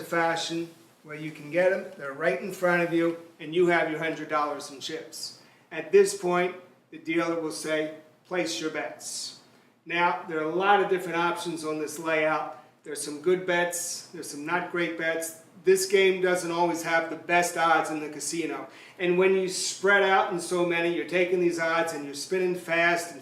fashion where you can get them, they're right in front of you, and you have your $100 in chips. At this point, the dealer will say, place your bets. Now, there are a lot of different options on this layout. There's some good bets, there's some not great bets. This game doesn't always have the best odds in the casino. And when you spread out in so many, you're taking these odds and you're spinning fast,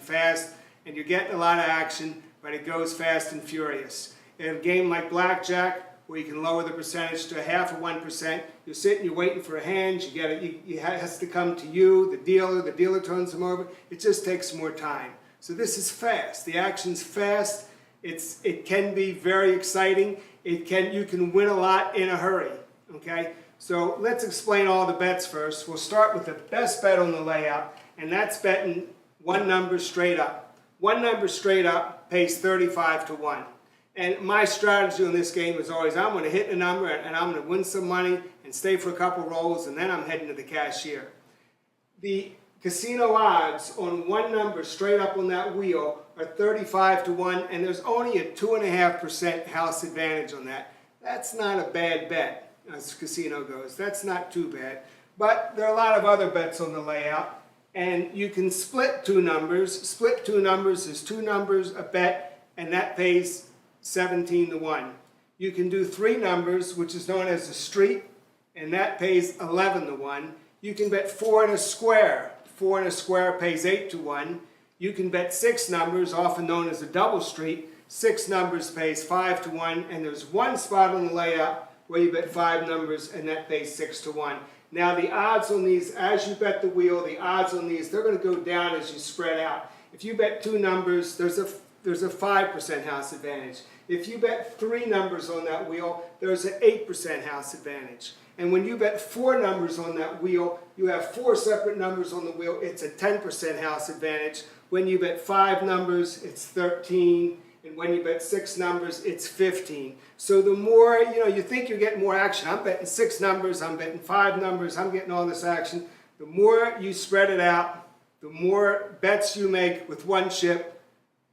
and you're getting a lot of action, but it goes fast and furious. In a game like blackjack, where you can lower the percentage to 0.5%, you're sitting, you're waiting for a hand, it has to come to you, the dealer turns them over. It just takes more time. So this is fast. The action's fast. It can be very exciting. You can win a lot in a hurry. Okay? So let's explain all the bets first. We'll start with the best bet on the layout, and that's betting one number straight up. One number straight up pays 35 to 1. And my strategy on this game is always, I'm going to hit the number and I'm going to win some money and stay for a couple rolls, and then I'm heading to the cashier. The casino odds on one number straight up on that wheel are 35 to 1, and there's only a 2.5% house advantage on that. That's not a bad bet as casino goes. That's not too bad. But there are a lot of other bets on the layout, and you can split two numbers. Split two numbers is two numbers a bet, and that pays 17 to 1. You can do three numbers, which is known as a street, and that pays 11 to 1. You can bet 4 and a square. 4 and a square pays 8 to 1. You can bet 6 numbers, often known as a double street. 6 numbers pays 5 to 1, and there's one spot on the layout where you bet 5 numbers, and that pays 6 to 1. Now the odds on these, as you bet the wheel, the odds on these, they're going to go down as you spread out. If you bet 2 numbers, there's a 5% house advantage. If you bet 3 numbers on that wheel, there's an 8% house advantage. And when you bet 4 numbers on that wheel, you have 4 separate numbers on the wheel, it's a 10% house advantage. When you bet 5 numbers, it's 13. And when you bet 6 numbers, it's 15. So the more, you think you're getting more action. I'm betting 6 numbers, I'm betting 5 numbers, I'm getting all this action. The more you spread it out, the more bets you make with one chip,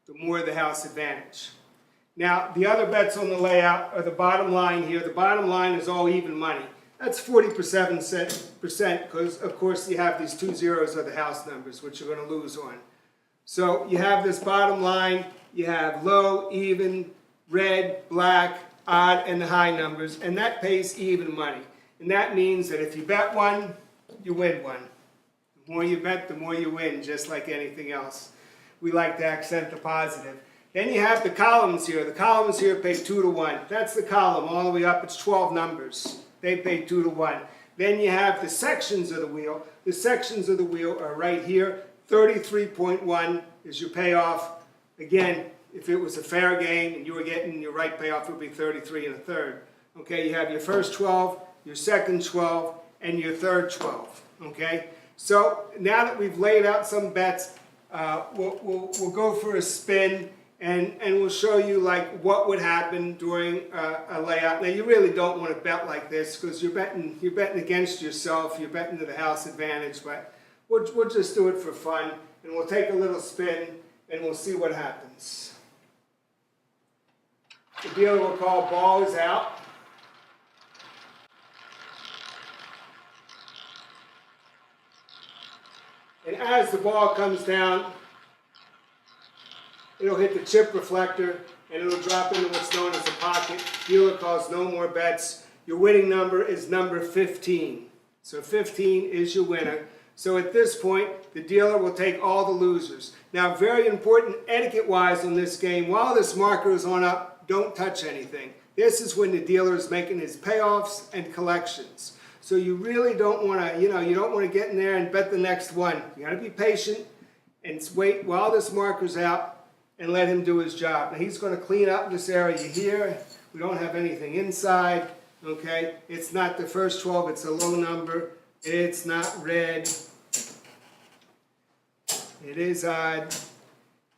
the more the house advantage. Now, the other bets on the layout are the bottom line here. The bottom line is all even money. That's 47% because, of course, you have these 2 zeros are the house numbers, which you're going to lose on. So you have this bottom line. You have low, even, red, black, odd, and the high numbers, and that pays even money. And that means that if you bet one, you win one. The more you bet, the more you win, just like anything else. We like to accent the positive. Then you have the columns here. The columns here pay 2 to 1. That's the column. All the way up, it's 12 numbers. They pay 2 to 1. Then you have the sections of the wheel. The sections of the wheel are right here. 33.1 is your payoff. Again, if it was a fair game and you were getting your right payoff, it would be 33 1/3. Okay, you have your first 12, your second 12, and your third 12. Okay, so now that we've laid out some bets, we'll go for a spin. And we'll show you like what would happen during a layout. Now you really don't want to bet like this because you're betting against yourself. You're betting to the house advantage. But we'll just do it for fun, and we'll take a little spin and we'll see what happens. The dealer will call ball is out. And as the ball comes down, it'll hit the chip reflector and it'll drop into what's known as a pocket. Dealer calls no more bets. Your winning number is number 15. So 15 is your winner. So at this point, the dealer will take all the losers. Now, very important etiquette-wise on this game, while this marker is on up, don't touch anything. This is when the dealer is making his payoffs and collections. So you really don't want to, you don't want to get in there and bet the next one. You got to be patient and wait while this marker's out and let him do his job. Now he's going to clean up this area here. We don't have anything inside, okay? It's not the first 12, it's a low number. It's not red. It is odd,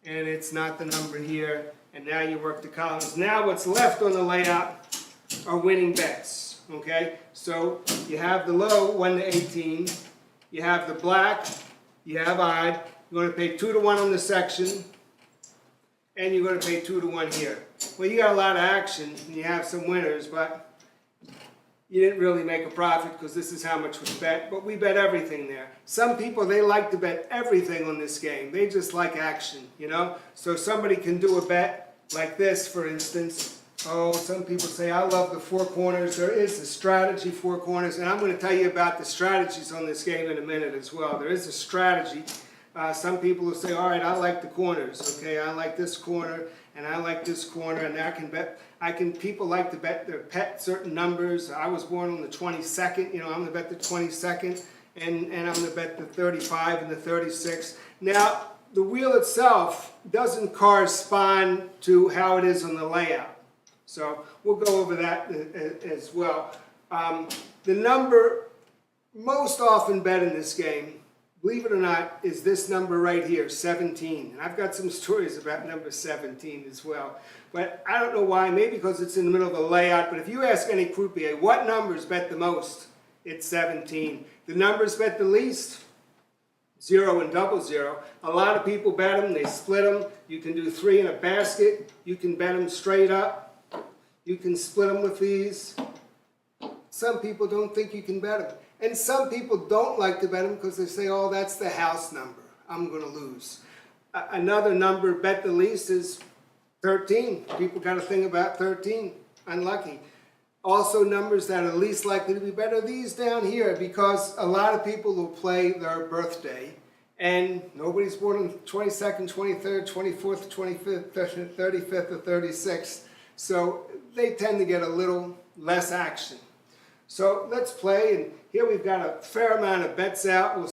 and it's not the number here. And now you work the columns. Now what's left on the layout are winning bets, okay? So you have the low, 1 to 18. You have the black, you have odd. You're going to pay 2 to 1 on the section, and you're going to pay 2 to 1 here. Well, you got a lot of action, and you have some winners, but you didn't really make a profit because this is how much was bet, but we bet everything there. Some people, they like to bet everything on this game. They just like action, you know? So somebody can do a bet like this, for instance. Oh, some people say, I love the four corners. There is a strategy, four corners, and I'm going to tell you about the strategies on this game in a minute as well. There is a strategy. Some people will say, all right, I like the corners, okay? I like this corner, and I like this corner, and I can bet. People like to bet their pet certain numbers. I was born on the 22nd, you know, I'm going to bet the 22nd, and I'm going to bet the 35 and the 36. Now, the wheel itself doesn't correspond to how it is on the layout. So we'll go over that as well. The number most often bet in this game, believe it or not, is this number right here, 17. And I've got some stories about number 17 as well. But I don't know why, maybe because it's in the middle of a layout, but if you ask any croupier, what numbers bet the most? It's 17. The numbers bet the least, 0 and 00. A lot of people bet them, they split them. You can do 3 in a basket. You can bet them straight up. You can split them with these. Some people don't think you can bet them. And some people don't like to bet them because they say, oh, that's the house number. I'm going to lose. Another number bet the least is 13. People got a thing about 13. Unlucky. Also, numbers that are least likely to be bet are these down here, because a lot of people will play their birthday, and nobody's born on the 22nd, 23rd, 24th, 25th, 35th, or 36th. So they tend to get a little less action. So let's play, and here we've got a fair amount of bets out. We'll